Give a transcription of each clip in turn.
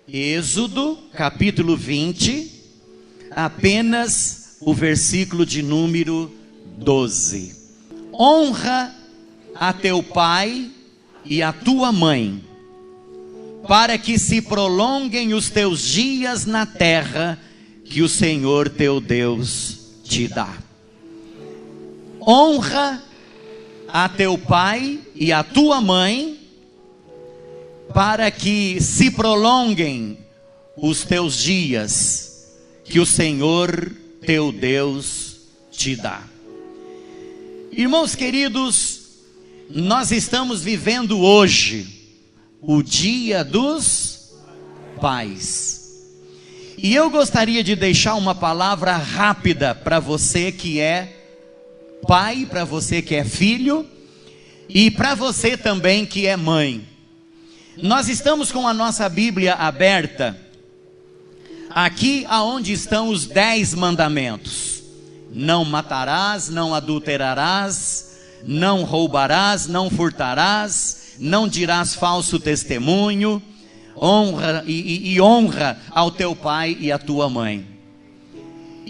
Êxodo, capítulo 20, apenas o versículo de número 12. Honra a teu pai e a tua mãe, para que se prolonguem os teus dias na terra que o Senhor teu Deus te dá. Honra a teu pai e a tua mãe, para que se prolonguem os teus dias que o Senhor teu Deus te dá. Irmãos queridos, nós estamos vivendo hoje o Dia dos Pais. E eu gostaria de deixar uma palavra rápida para você que é pai, para você que é filho e para você também que é mãe. Nós estamos com a nossa Bíblia aberta aqui aonde estão os 10 mandamentos. Não matarás, não adulterarás, não roubarás, não furtarás, não dirás falso testemunho, honra honra ao teu pai e à tua mãe.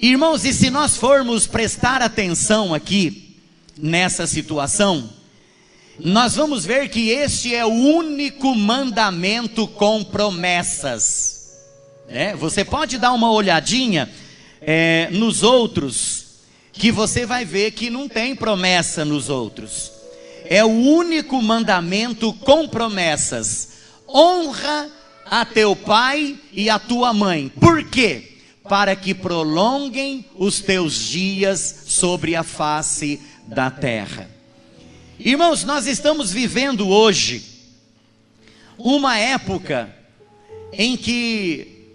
Irmãos, e se nós formos prestar atenção aqui nessa situação, nós vamos ver que este é o único mandamento com promessas. Você pode dar uma olhadinha nos outros, que você vai ver que não tem promessa nos outros. É o único mandamento com promessas. Honra a teu pai e a tua mãe. Por quê? Para que prolonguem os teus dias sobre a face da terra. Irmãos, nós estamos vivendo hoje uma época em que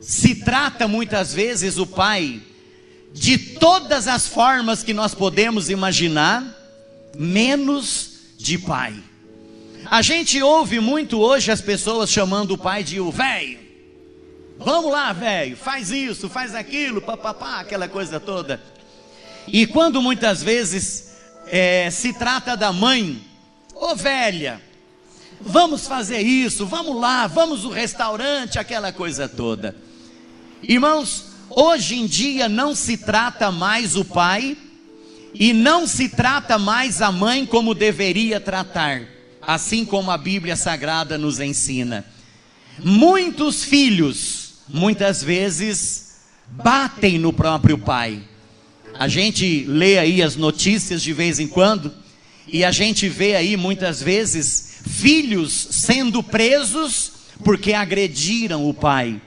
se trata muitas vezes o pai de todas as formas que nós podemos imaginar, menos de pai. A gente ouve muito hoje as pessoas chamando o pai de o velho. Vamos lá, velho, faz isso, faz aquilo, papapá, aquela coisa toda. E quando muitas vezes se trata da mãe, ô velha, vamos fazer isso, vamos lá, vamos no restaurante, aquela coisa toda. Irmãos, hoje em dia não se trata mais o pai e não se trata mais a mãe como deveria tratar, assim como a Bíblia Sagrada nos ensina. Muitos filhos, muitas vezes, batem no próprio pai. A gente lê aí as notícias de vez em quando, e a gente vê aí muitas vezes filhos sendo presos porque agrediram o pai.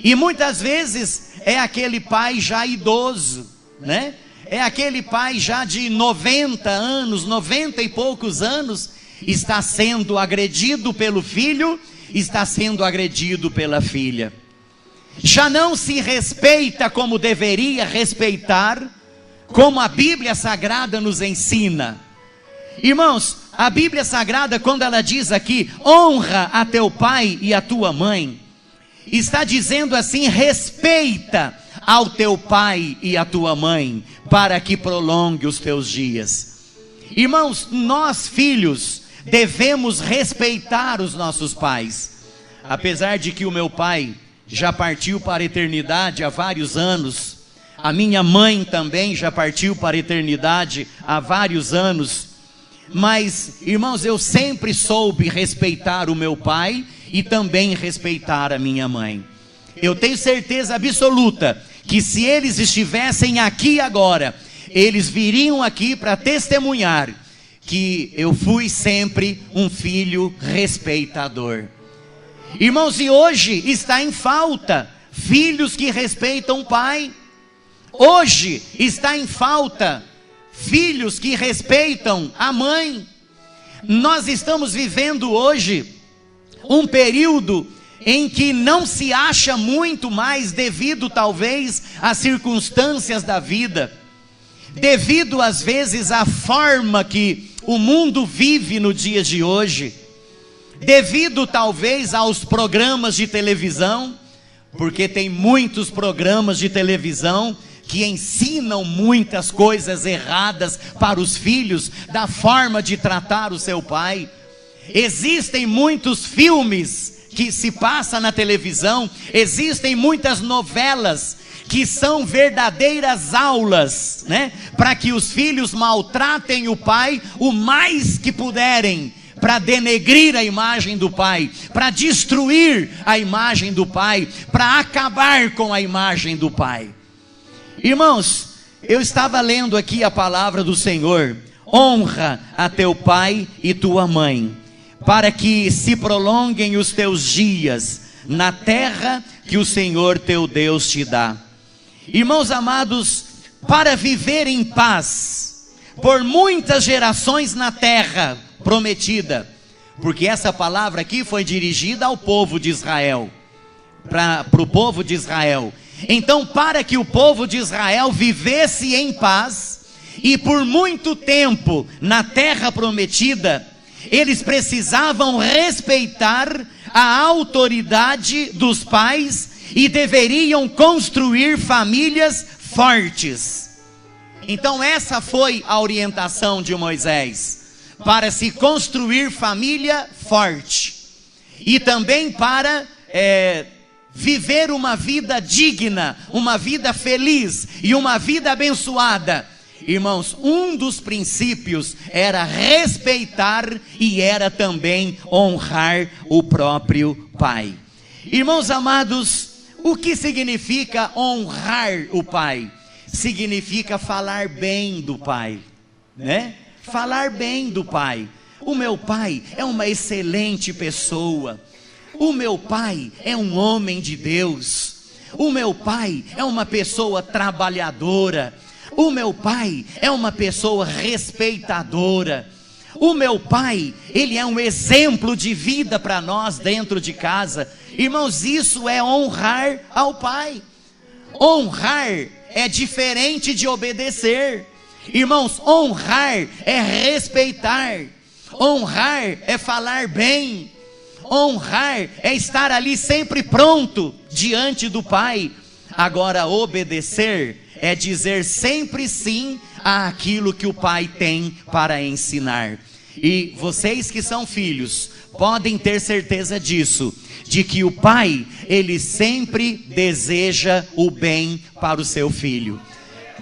E muitas vezes é aquele pai já idoso, né? É aquele pai já de 90 anos, 90 e poucos anos, está sendo agredido pelo filho, está sendo agredido pela filha. Já não se respeita como deveria respeitar, como a Bíblia Sagrada nos ensina. Irmãos, a Bíblia Sagrada, quando ela diz aqui, honra a teu pai e a tua mãe, está dizendo assim, respeita ao teu pai e a tua mãe, para que prolongue os teus dias. Irmãos, nós filhos devemos respeitar os nossos pais. Apesar de que o meu pai já partiu para a eternidade há vários anos, a minha mãe também já partiu para a eternidade há vários anos, mas, irmãos, eu sempre soube respeitar o meu pai e também respeitar a minha mãe. Eu tenho certeza absoluta que se eles estivessem aqui agora, eles viriam aqui para testemunhar que eu fui sempre um filho respeitador. Irmãos, e hoje está em falta filhos que respeitam o pai. Hoje está em falta filhos que respeitam a mãe. Nós estamos vivendo hoje um período em que não se acha muito mais, devido talvez às circunstâncias da vida, devido às vezes à forma que o mundo vive no dia de hoje, devido talvez aos programas de televisão, porque tem muitos programas de televisão que ensinam muitas coisas erradas para os filhos, da forma de tratar o seu pai. Existem muitos filmes que se passa na televisão, existem muitas novelas que são verdadeiras aulas, né? Para que os filhos maltratem o pai o mais que puderem, para denegrir a imagem do pai, para destruir a imagem do pai, para acabar com a imagem do pai. Irmãos, eu estava lendo aqui a palavra do Senhor: honra a teu pai e tua mãe, para que se prolonguem os teus dias na terra que o Senhor teu Deus te dá. Irmãos amados, para viver em paz por muitas gerações na terra prometida, porque essa palavra aqui foi dirigida ao povo de Israel, para o povo de Israel. Então, para que o povo de Israel vivesse em paz e por muito tempo na terra prometida, eles precisavam respeitar a autoridade dos pais e deveriam construir famílias fortes. Então essa foi a orientação de Moisés, para se construir família forte e também para viver uma vida digna, uma vida feliz e uma vida abençoada. Irmãos, um dos princípios era respeitar e era também honrar o próprio pai. Irmãos amados, o que significa honrar o pai? Significa falar bem do pai, né? Falar bem do pai. O meu pai é uma excelente pessoa. O meu pai é um homem de Deus. O meu pai é uma pessoa trabalhadora. O meu pai é uma pessoa respeitadora. O meu pai, ele é um exemplo de vida para nós dentro de casa. Irmãos, isso é honrar ao pai. Honrar é diferente de obedecer. Irmãos, honrar é respeitar. Honrar é falar bem. Honrar é estar ali sempre pronto diante do pai. Agora, obedecer é dizer sempre sim àquilo que o pai tem para ensinar. E vocês que são filhos podem ter certeza disso, de que o pai, ele sempre deseja o bem para o seu filho.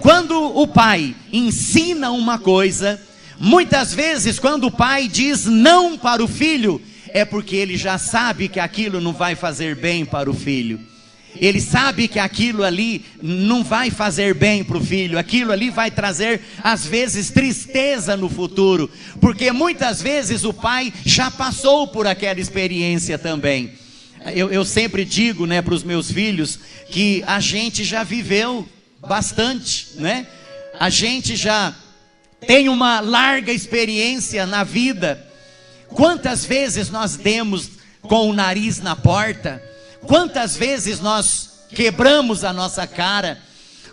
Quando o pai ensina uma coisa, muitas vezes quando o pai diz não para o filho, é porque ele já sabe que aquilo não vai fazer bem para o filho. Ele sabe que aquilo ali não vai fazer bem para o filho, aquilo ali vai trazer às vezes tristeza no futuro, porque muitas vezes o pai já passou por aquela experiência também. Eu sempre digo, né, para os meus filhos, que a gente já viveu bastante, né? A gente já tem uma larga experiência na vida. Quantas vezes nós demos com o nariz na porta? Quantas vezes nós quebramos a nossa cara?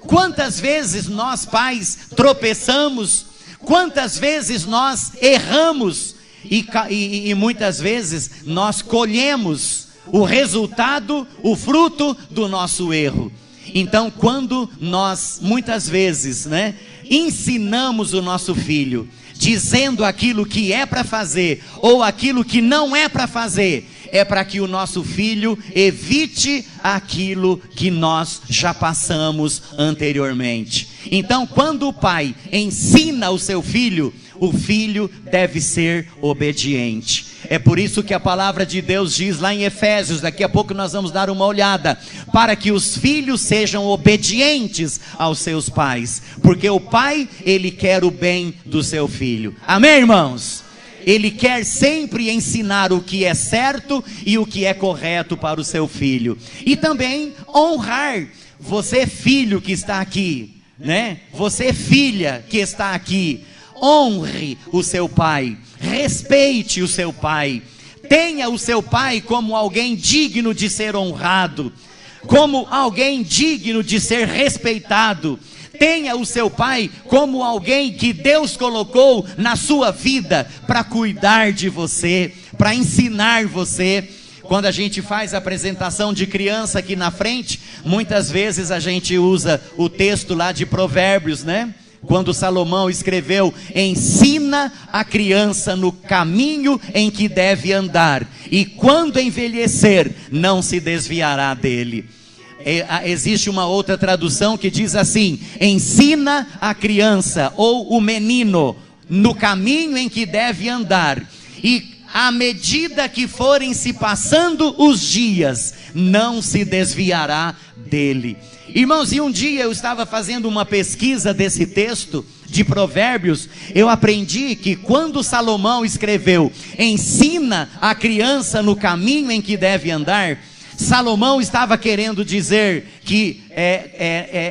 Quantas vezes nós pais tropeçamos? Quantas vezes nós erramos? E muitas vezes nós colhemos o resultado, o fruto do nosso erro. Então, quando nós muitas vezes, né, ensinamos o nosso filho, dizendo aquilo que é para fazer ou aquilo que não é para fazer, é para que o nosso filho evite aquilo que nós já passamos anteriormente. Então, quando o pai ensina o seu filho, o filho deve ser obediente. É por isso que a palavra de Deus diz lá em Efésios, daqui a pouco nós vamos dar uma olhada, para que os filhos sejam obedientes aos seus pais, porque o pai, ele quer o bem do seu filho. Amém, irmãos? Ele quer sempre ensinar o que é certo e o que é correto para o seu filho. E também honrar. Você filho que está aqui, né? Você filha que está aqui, honre o seu pai, respeite o seu pai, tenha o seu pai como alguém digno de ser honrado, como alguém digno de ser respeitado. Tenha o seu pai como alguém que Deus colocou na sua vida para cuidar de você, para ensinar você. Quando a gente faz a apresentação de criança aqui na frente, muitas vezes a gente usa o texto lá de Provérbios, né? quando Salomão escreveu: ensina a criança no caminho em que deve andar, e quando envelhecer, não se desviará dele. Existe uma outra tradução que diz assim: ensina a criança ou o menino no caminho em que deve andar, e à medida que forem se passando os dias, não se desviará dele. Irmãos, e um dia eu estava fazendo uma pesquisa desse texto de Provérbios, eu aprendi que quando Salomão escreveu: ensina a criança no caminho em que deve andar, Salomão estava querendo dizer que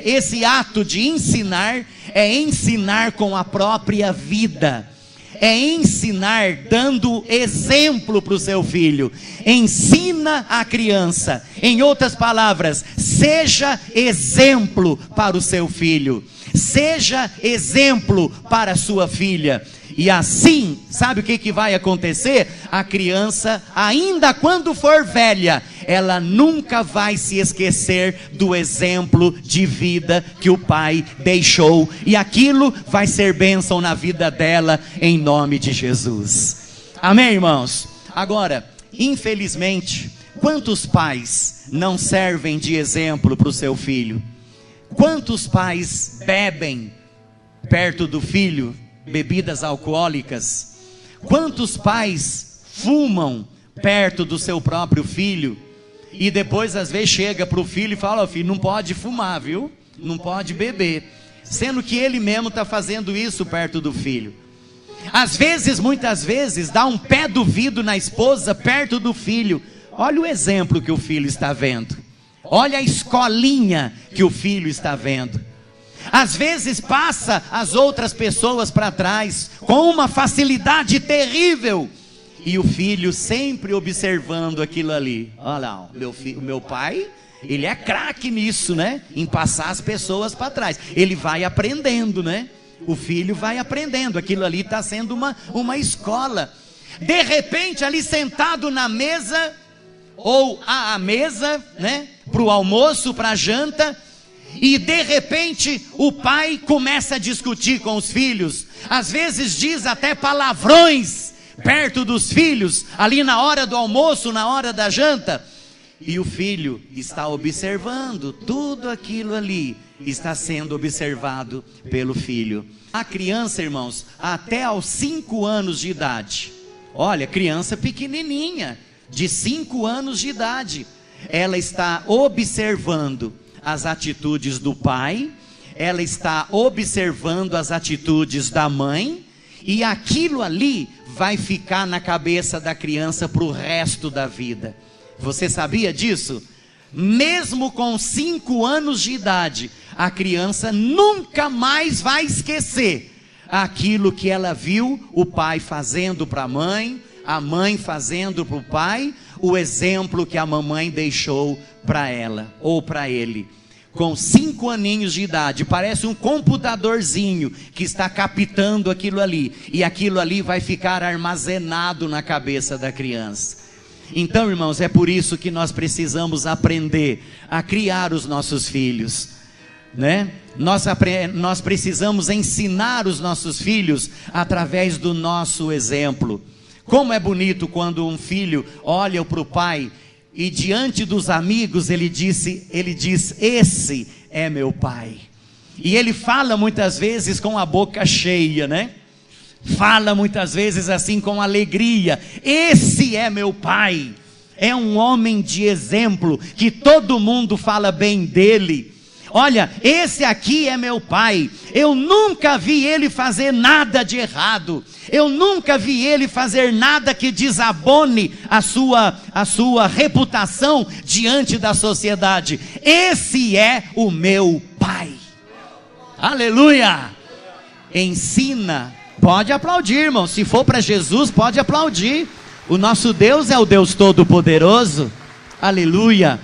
esse ato de ensinar é ensinar com a própria vida, é ensinar dando exemplo para o seu filho. Ensina a criança, em outras palavras, seja exemplo para o seu filho, seja exemplo para a sua filha. E assim, sabe o que vai acontecer? A criança, ainda quando for velha, ela nunca vai se esquecer do exemplo de vida que o pai deixou, e aquilo vai ser bênção na vida dela, em nome de Jesus. Amém, irmãos? Agora, infelizmente, quantos pais não servem de exemplo para o seu filho? Quantos pais bebem perto do filho bebidas alcoólicas? Quantos pais fumam perto do seu próprio filho? E depois às vezes chega para o filho e fala: ó, filho, não pode fumar, viu? Não pode beber, sendo que ele mesmo está fazendo isso perto do filho. Às vezes, muitas vezes, dá um pé do vidro na esposa perto do filho. Olha o exemplo que o filho está vendo, olha a escolinha que o filho está vendo. Às vezes passa as outras pessoas para trás com uma facilidade terrível, e o filho sempre observando aquilo ali. Olha lá, o meu pai, ele é craque nisso, né? Em passar as pessoas para trás. Ele vai aprendendo, né? O filho vai aprendendo. Aquilo ali está sendo uma escola. De repente, ali sentado na mesa, ou à mesa, né? Para o almoço, para a janta, e de repente o pai começa a discutir com os filhos. Às vezes diz até palavrões perto dos filhos, ali na hora do almoço, na hora da janta. E o filho está observando tudo aquilo ali, está sendo observado pelo filho. A criança, irmãos, até aos 5 anos de idade, olha, criança pequenininha, de 5 anos de idade, ela está observando as atitudes do pai, ela está observando as atitudes da mãe, e aquilo ali vai ficar na cabeça da criança para o resto da vida. Você sabia disso? Mesmo com 5 anos de idade, a criança nunca mais vai esquecer aquilo que ela viu o pai fazendo para a mãe fazendo para o pai, o exemplo que a mamãe deixou para ela ou para ele. Com 5 aninhos de idade, parece um computadorzinho que está captando aquilo ali, e aquilo ali vai ficar armazenado na cabeça da criança. Então, irmãos, é por isso que nós precisamos aprender a criar os nossos filhos, né? Nós precisamos ensinar os nossos filhos através do nosso exemplo. Como é bonito quando um filho olha para o pai e diante dos amigos ele diz: esse é meu pai. E ele fala muitas vezes com a boca cheia, né? Fala muitas vezes assim com alegria: esse é meu pai. É um homem de exemplo, que todo mundo fala bem dele. Olha, esse aqui é meu pai. Eu nunca vi ele fazer nada de errado. Eu nunca vi ele fazer nada que desabone a sua reputação diante da sociedade. Esse é o meu pai. Aleluia! Ensina. Pode aplaudir, irmão. Se for para Jesus, pode aplaudir. O nosso Deus é o Deus Todo-Poderoso. Aleluia.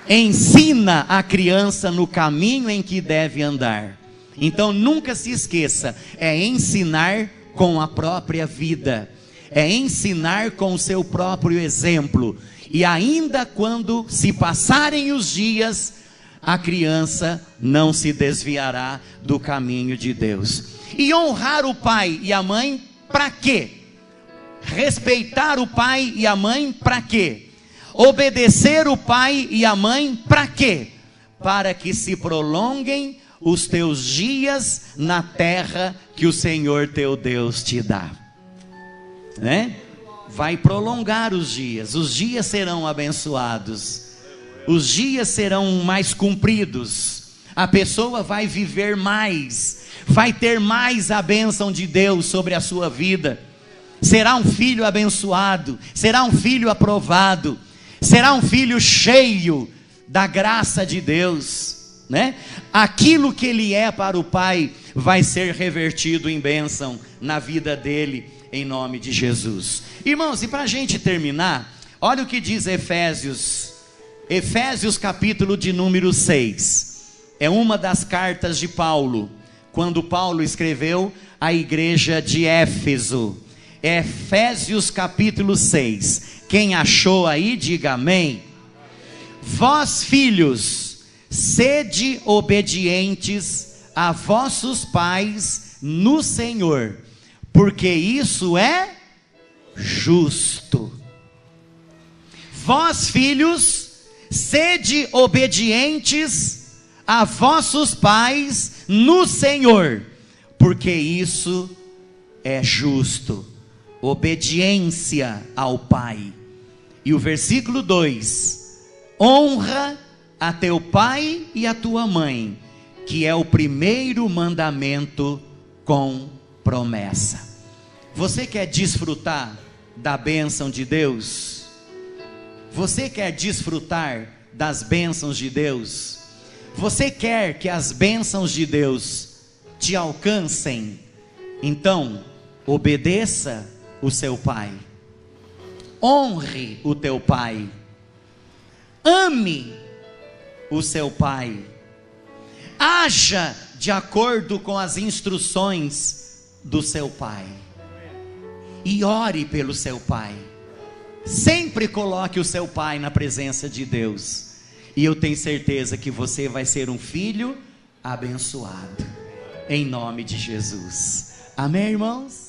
Ensina a criança no caminho em que deve andar. Então nunca se esqueça, é ensinar com a própria vida, é ensinar com o seu próprio exemplo. E ainda quando se passarem os dias, a criança não se desviará do caminho de Deus. E honrar o pai e a mãe para quê? Respeitar o pai e a mãe para quê? Obedecer o pai e a mãe para quê? Para que se prolonguem os teus dias na terra que o Senhor teu Deus te dá, né? Vai prolongar os dias serão abençoados, os dias serão mais compridos, a pessoa vai viver mais, vai ter mais a bênção de Deus sobre a sua vida, será um filho abençoado, será um filho aprovado, será um filho cheio da graça de Deus, né? Aquilo que ele é para o pai vai ser revertido em bênção na vida dele, em nome de Jesus. Irmãos, e para a gente terminar, olha o que diz Efésios capítulo de número 6, é uma das cartas de Paulo, quando Paulo escreveu à igreja de Éfeso. Efésios capítulo 6, quem achou aí, diga amém. Vós filhos, sede obedientes a vossos pais no Senhor, porque isso é justo. Vós filhos, sede obedientes a vossos pais no Senhor, porque isso é justo. Obediência ao pai. E o versículo 2: honra a teu pai e a tua mãe, que é o primeiro mandamento com promessa. Você quer desfrutar da bênção de Deus? Você quer desfrutar das bênçãos de Deus? Você quer que as bênçãos de Deus te alcancem? Então, obedeça o seu pai, honre o teu pai, ame o seu pai, haja de acordo com as instruções do seu pai, e ore pelo seu pai. Sempre coloque o seu pai na presença de Deus, e eu tenho certeza que você vai ser um filho abençoado, em nome de Jesus. Amém, irmãos?